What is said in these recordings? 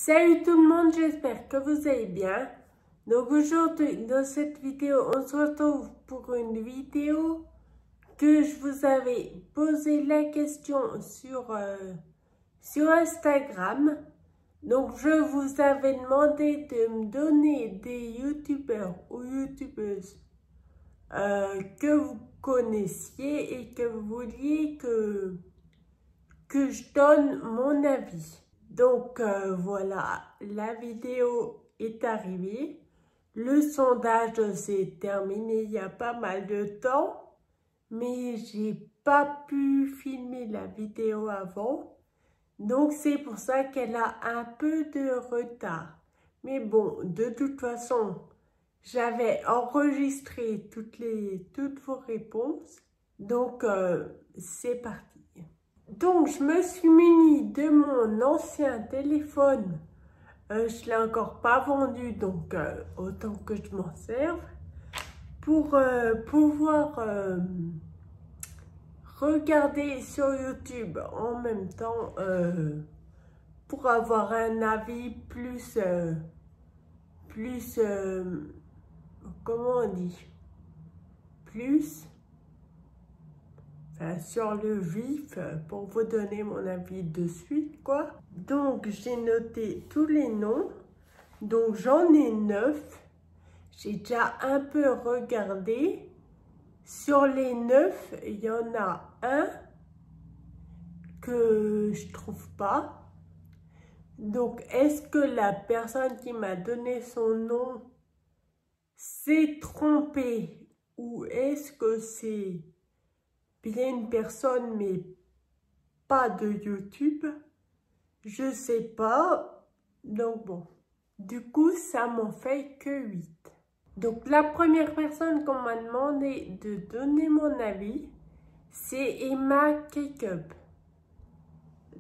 Salut tout le monde, j'espère que vous allez bien. Donc aujourd'hui, dans cette vidéo, on se retrouve pour une vidéo que je vous avais posé la question sur Instagram. Donc je vous avais demandé de me donner des youtubeurs ou youtubeuses que vous connaissiez et que vous vouliez que je donne mon avis. Donc voilà, la vidéo est arrivée. Le sondage s'est terminé il y a pas mal de temps, mais j'ai pas pu filmer la vidéo avant. Donc c'est pour ça qu'elle a un peu de retard. Mais bon, de toute façon, j'avais enregistré toutes vos réponses. Donc c'est parti. Donc, je me suis munie de mon ancien téléphone. Je ne l'ai encore pas vendu, donc autant que je m'en serve. Pour pouvoir regarder sur YouTube en même temps. Pour avoir un avis plus comment on dit? Sur le vif pour vous donner mon avis de suite, quoi. Donc, j'ai noté tous les noms. Donc, j'en ai 9. J'ai déjà un peu regardé. Sur les 9, il y en a un que je trouve pas. Donc, est-ce que la personne qui m'a donné son nom s'est trompée ou est-ce que c'est bien une personne mais pas de YouTube? Je sais pas. Donc bon, du coup ça m'en fait que 8. Donc la première personne qu'on m'a demandé de donner mon avis, c'est Emma Cakeup.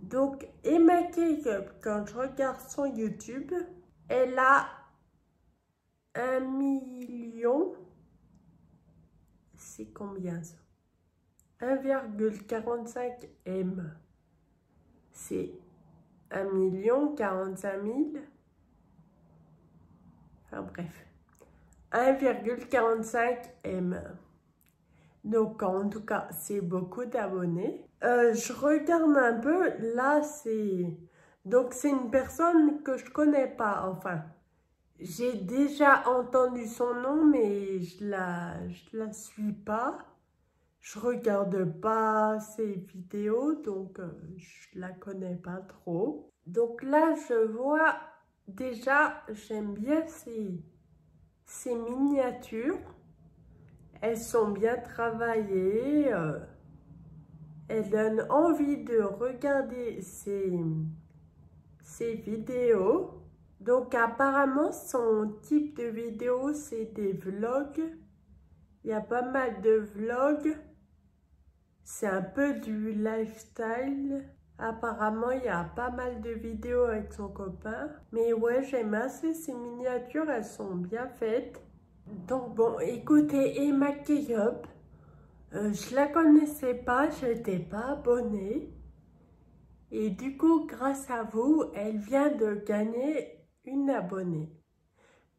Donc Emma Cakeup, quand je regarde son YouTube, elle a 1 million. C'est combien ça? 1,45 M. C'est 1 045 000. Enfin bref. 1,45 M. Donc en tout cas, c'est beaucoup d'abonnés. Je regarde un peu. Là, c'est... Donc c'est une personne que je connais pas. Enfin, j'ai déjà entendu son nom, mais je la suis pas. Je regarde pas ses vidéos, donc je la connais pas trop. Donc là, je vois déjà, j'aime bien ces miniatures. Elles sont bien travaillées. Elles donnent envie de regarder ces vidéos. Donc apparemment, son type de vidéo, c'est des vlogs. Il y a pas mal de vlogs. C'est un peu du lifestyle. Apparemment, il y a pas mal de vidéos avec son copain. Mais ouais, j'aime assez ces miniatures. Elles sont bien faites. Donc bon, écoutez, Emma Cakeup, je la connaissais pas. Je n'étais pas abonnée. Et du coup, grâce à vous, elle vient de gagner une abonnée.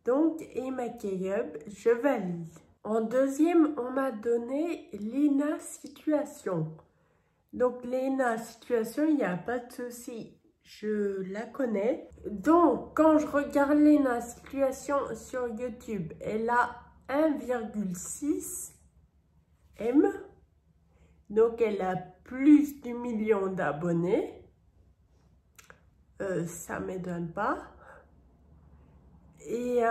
Donc, Emma Cakeup, je valide. En deuxième, on m'a donné Lena Situation. Donc, Lena Situation, il n'y a pas de souci, je la connais. Donc, quand je regarde Lena Situation sur YouTube, elle a 1,6 M. Donc, elle a plus d'1 million d'abonnés. Ça ne m'étonne pas. Et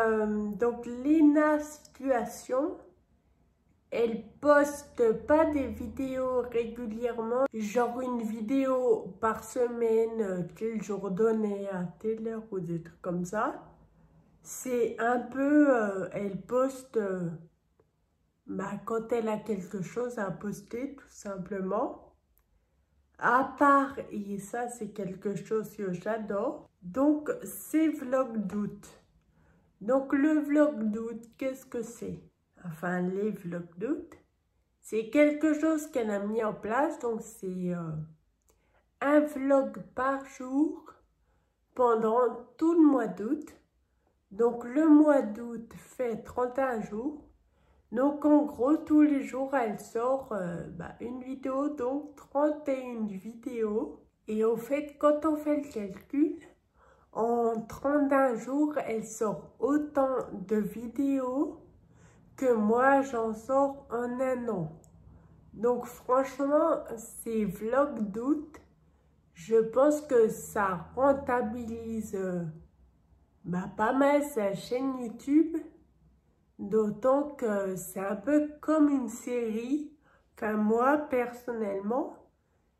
donc, Lena Situation, elle poste pas des vidéos régulièrement, genre une vidéo par semaine, tel jour donné à telle heure ou des trucs comme ça. C'est un peu, elle poste quand elle a quelque chose à poster, tout simplement. À part, et ça c'est quelque chose que j'adore, donc c'est vlog d'août. Donc le vlog d'août, qu'est-ce que c'est? Enfin, les vlogs d'août, c'est quelque chose qu'elle a mis en place. Donc c'est un vlog par jour pendant tout le mois d'août. Donc le mois d'août fait 31 jours. Donc en gros, tous les jours, elle sort une vidéo, donc 31 vidéos. Et au fait, quand on fait le calcul, en 31 jours, elle sort autant de vidéos que moi, j'en sors en un an. Donc franchement, ces vlogs d'août, je pense que ça rentabilise pas mal sa chaîne YouTube. D'autant que c'est un peu comme une série. Enfin, moi, personnellement,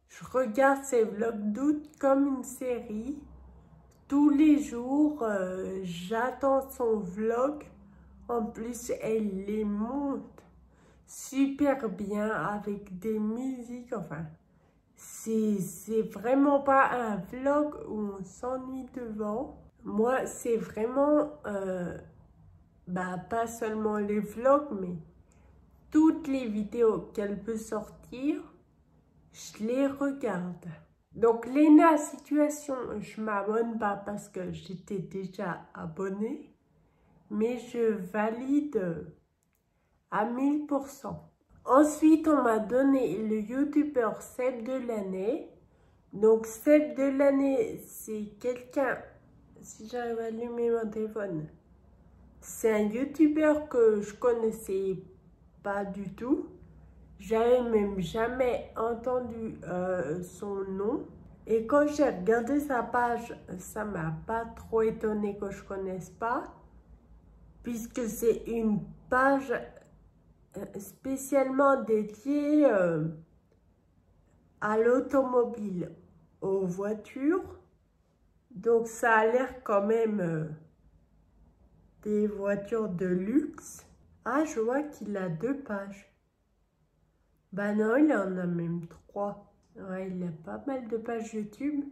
je regarde ces vlogs d'août comme une série. Tous les jours, j'attends son vlog. En plus, elle les monte super bien avec des musiques. Enfin, c'est vraiment pas un vlog où on s'ennuie devant. Moi, c'est vraiment... pas seulement les vlogs, mais toutes les vidéos qu'elle peut sortir, je les regarde. Donc, Léna Situation, je m'abonne pas parce que j'étais déjà abonnée, mais je valide à 1000%. Ensuite, on m'a donné le youtubeur Seb de l'année. Donc, Seb de l'année, c'est quelqu'un, si j'arrive à allumer mon téléphone, c'est un youtubeur que je connaissais pas du tout. J'avais même jamais entendu son nom. Et quand j'ai regardé sa page, ça m'a pas trop étonné que je connaisse pas. Puisque c'est une page spécialement dédiée à l'automobile, aux voitures. Donc ça a l'air quand même... des voitures de luxe. Ah, je vois qu'il a 2 pages. Non, il en a même 3. Ouais, il a pas mal de pages YouTube.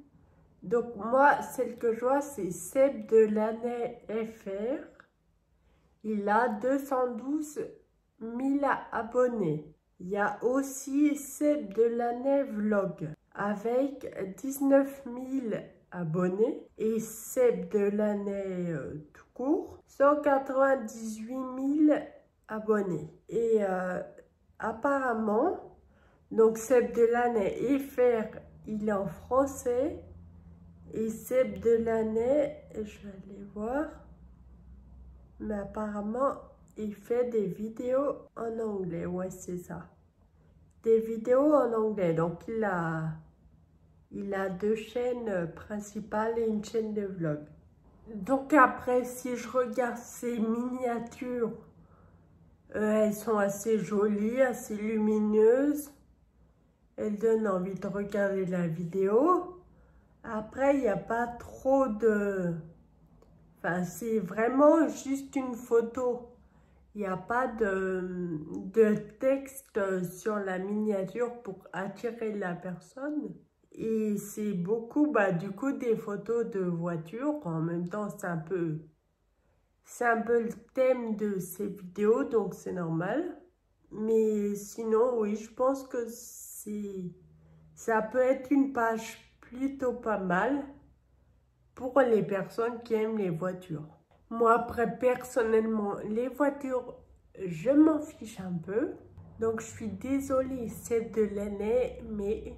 Donc moi, celle que je vois, c'est Seb de l'année FR. Il a 212 000 abonnés. Il y a aussi Seb de l'année Vlog avec 19 000 abonnés et Seb de l'année tout court 198 000 abonnés. Et apparemment, donc Seb de l'année FR, il est en français et Seb de l'année, je vais aller voir, mais apparemment il fait des vidéos en anglais. Ouais, c'est ça, des vidéos en anglais. Donc il a 2 chaînes principales et une chaîne de vlog. Donc après, si je regarde ces miniatures, elles sont assez jolies, assez lumineuses. Elles donnent envie de regarder la vidéo. Après, il n'y a pas trop de... Enfin, c'est vraiment juste une photo. Il n'y a pas de texte sur la miniature pour attirer la personne. Et c'est beaucoup, du coup, des photos de voitures. En même temps, c'est un peu le thème de ces vidéos, donc c'est normal. Mais sinon, oui, je pense que ça peut être une page plutôt pas mal pour les personnes qui aiment les voitures. Moi, après, personnellement, les voitures, je m'en fiche un peu. Donc, je suis désolée, c'est de l'année, mais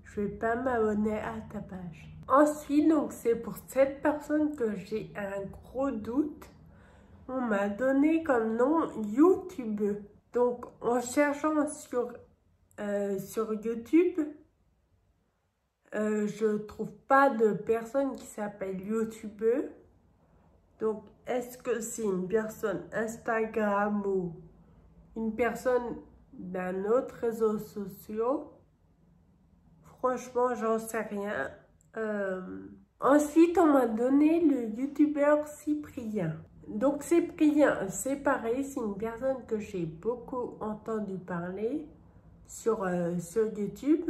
je vais pas m'abonner à ta page. Ensuite, donc, c'est pour cette personne que j'ai un gros doute. On m'a donné comme nom YouTube. Donc, en cherchant sur YouTube, je trouve pas de personne qui s'appelle YouTube. Donc, est-ce que c'est une personne Instagram ou une personne d'un autre réseau social? Franchement, j'en sais rien. Ensuite, on m'a donné le youtubeur Cyprien. Donc, Cyprien, c'est pareil, c'est une personne que j'ai beaucoup entendu parler sur YouTube.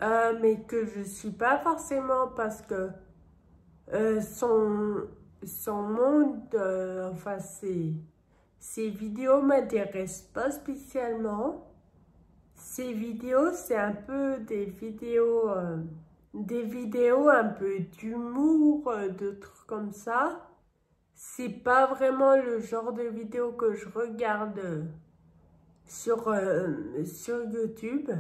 Mais que je ne suis pas forcément parce que son monde, enfin ses vidéos m'intéressent pas spécialement. Ses vidéos, c'est un peu des vidéos des vidéos un peu d'humour, de trucs comme ça. C'est pas vraiment le genre de vidéo que je regarde sur YouTube.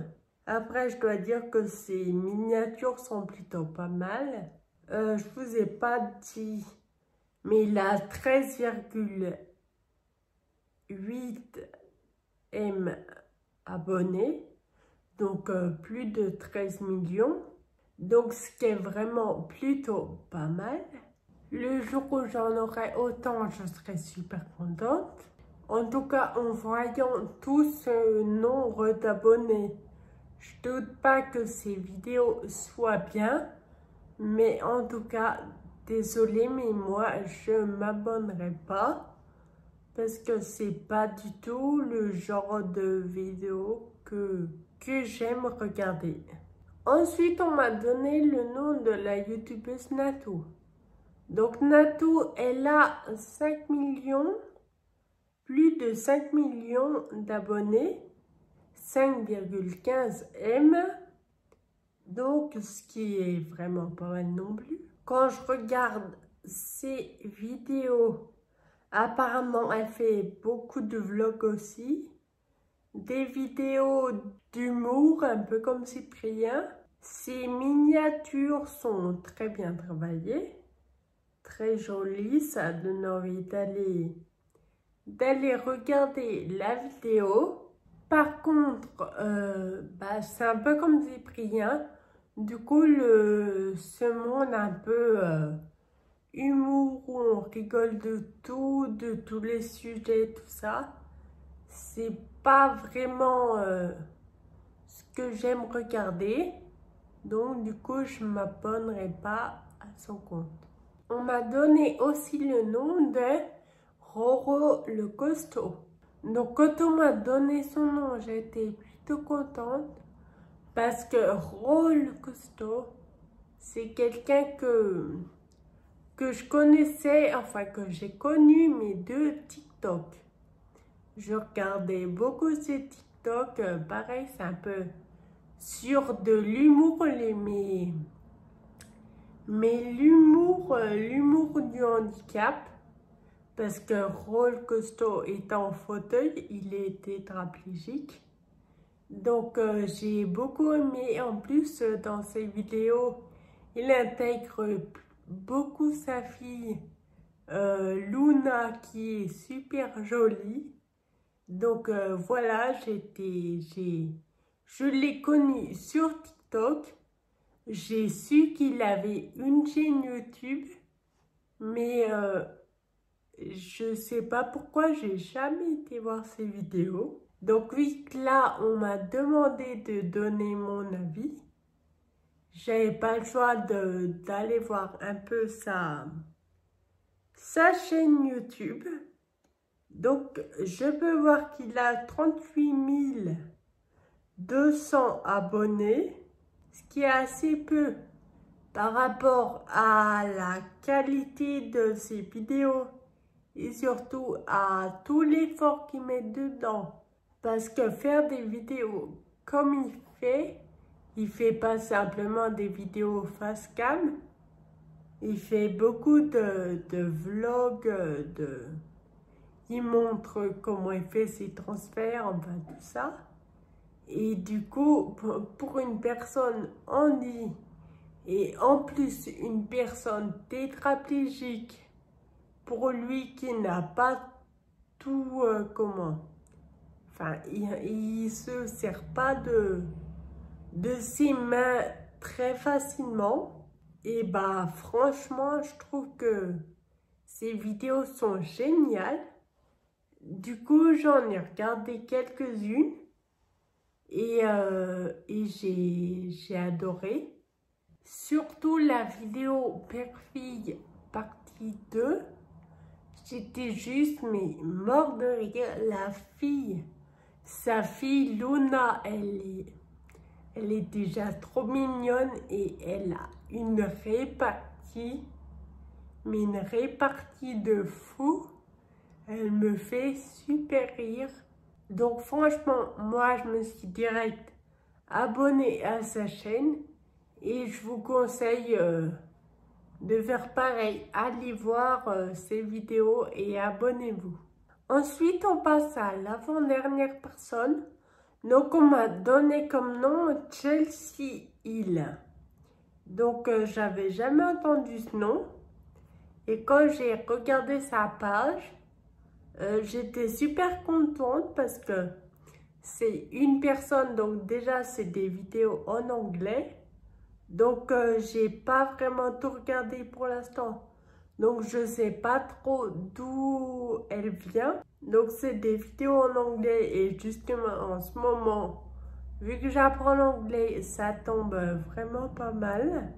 Après, je dois dire que ces miniatures sont plutôt pas mal. Je vous ai pas dit, mais il a 13,8 M abonnés, donc plus de 13 millions. Donc, ce qui est vraiment plutôt pas mal. Le jour où j'en aurai autant, je serai super contente. En tout cas, en voyant tout ce nombre d'abonnés, je doute pas que ces vidéos soient bien. Mais en tout cas, désolé, mais moi, je m'abonnerai pas. Parce que c'est pas du tout le genre de vidéo que j'aime regarder. Ensuite, on m'a donné le nom de la youtubeuse Natou. Donc Natou, elle a 5 millions, plus de 5 millions d'abonnés, 5,15 M. Donc, ce qui est vraiment pas mal non plus. Quand je regarde ses vidéos, apparemment, elle fait beaucoup de vlogs aussi. Des vidéos d'humour, un peu comme Cyprien. Ses miniatures sont très bien travaillées. Très jolies, ça donne envie d'aller regarder la vidéo. Par contre, c'est un peu comme Cyprien. Du coup, ce monde un peu humour où on rigole de tous les sujets, tout ça, c'est pas vraiment ce que j'aime regarder. Donc, du coup, je ne m'abonnerai pas à son compte. On m'a donné aussi le nom de Roro le Costaud. Donc, quand on m'a donné son nom, j'ai été plutôt contente. Parce que Roro le Costaud, c'est quelqu'un que je connaissais, enfin que j'ai connu, mais de TikTok. Je regardais beaucoup ces TikTok, pareil, c'est un peu sur de l'humour, mais l'humour du handicap, parce que Rôle Costaud est en fauteuil, il est tétraplégique. Donc j'ai beaucoup aimé, en plus dans ses vidéos, il intègre beaucoup sa fille Luna qui est super jolie. Donc voilà, je l'ai connu sur TikTok. J'ai su qu'il avait une chaîne YouTube, mais je sais pas pourquoi j'ai jamais été voir ses vidéos. Donc oui, là, on m'a demandé de donner mon avis. J'avais pas le choix d'aller voir un peu sa chaîne YouTube. Donc, je peux voir qu'il a 38 200 abonnés, ce qui est assez peu par rapport à la qualité de ses vidéos et surtout à tout l'effort qu'il met dedans. Parce que faire des vidéos comme il fait pas simplement des vidéos face cam, il fait beaucoup de vlogs, il montre comment il fait ses transferts, enfin tout ça. Et du coup, pour une personne handi et en plus une personne tétraplégique, pour lui qui n'a pas tout, enfin, il se sert pas de ses mains très facilement. Et bah franchement, je trouve que ces vidéos sont géniales. Du coup, j'en ai regardé quelques-unes et j'ai adoré. Surtout la vidéo Père-Fille partie 2. J'étais juste mais mort de rire. La fille, sa fille Luna, elle est déjà trop mignonne et elle a une répartie, mais une répartie de fou. Elle me fait super rire. Donc franchement, moi je me suis direct abonnée à sa chaîne Et je vous conseille de faire pareil. Allez voir ces vidéos et abonnez-vous. Ensuite, on passe à l'avant-dernière personne. Donc, on m'a donné comme nom Chelsea Hill. Donc, j'avais jamais entendu ce nom. Et quand j'ai regardé sa page, j'étais super contente parce que c'est une personne, donc déjà c'est des vidéos en anglais. Donc j'ai pas vraiment tout regardé pour l'instant. Donc je sais pas trop d'où elle vient. Donc c'est des vidéos en anglais et justement en ce moment, vu que j'apprends l'anglais, ça tombe vraiment pas mal.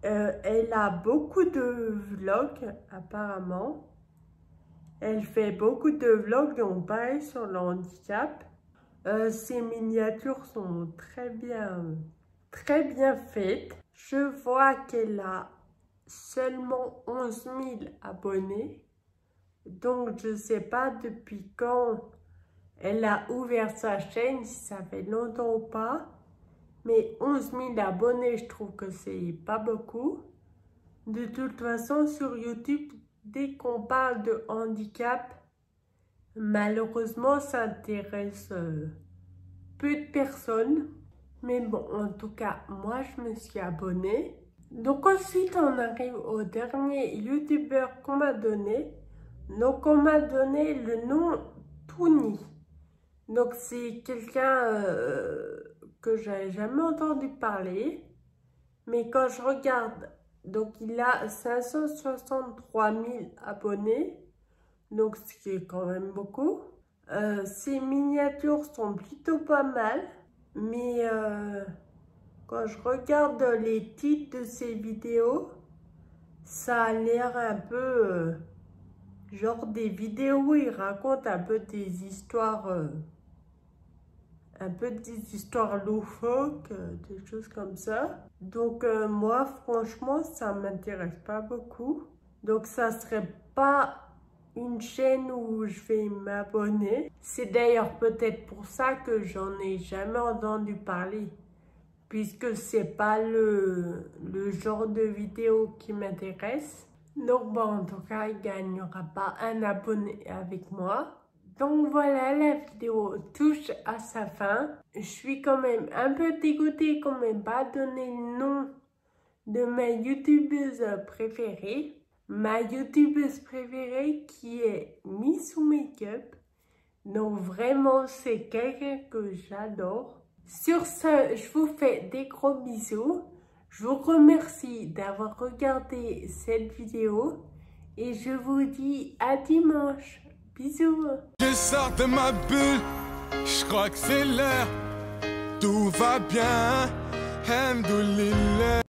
Elle a beaucoup de vlogs apparemment. Elle fait beaucoup de vlogs, donc pareil sur le handicap. Ses miniatures sont très bien faites. Je vois qu'elle a seulement 11 000 abonnés. Donc je ne sais pas depuis quand elle a ouvert sa chaîne, si ça fait longtemps ou pas. Mais 11 000 abonnés, je trouve que c'est pas beaucoup. De toute façon, sur YouTube, dès qu'on parle de handicap, malheureusement, ça intéresse peu de personnes. Mais bon, en tout cas, moi, je me suis abonnée. Donc ensuite, on arrive au dernier youtubeur qu'on m'a donné. Donc, on m'a donné le nom Toony. Donc, c'est quelqu'un que j'avais jamais entendu parler. Mais quand je regarde, donc il a 563 000 abonnés. Donc, ce qui est quand même beaucoup. Ses miniatures sont plutôt pas mal. Mais quand je regarde les titres de ses vidéos, ça a l'air un peu genre des vidéos où il raconte un peu des histoires loufoques, des choses comme ça. Donc moi franchement ça m'intéresse pas beaucoup. Donc ça serait pas une chaîne où je vais m'abonner. C'est d'ailleurs peut-être pour ça que j'en ai jamais entendu parler. Puisque c'est pas le genre de vidéo qui m'intéresse. Donc bon, en tout cas, il gagnera pas un abonné avec moi. Donc voilà, la vidéo touche à sa fin. Je suis quand même un peu dégoûtée qu'on m'ait pas donné le nom de ma youtubeuse préférée. Ma youtubeuse préférée qui est Miss Make-up. Donc vraiment, c'est quelqu'un que j'adore. Sur ce, je vous fais des gros bisous. Je vous remercie d'avoir regardé cette vidéo et je vous dis à dimanche. Bisous. Je sors de ma bulle, je crois que c'est l'heure. Tout va bien, Alhamdoulilah.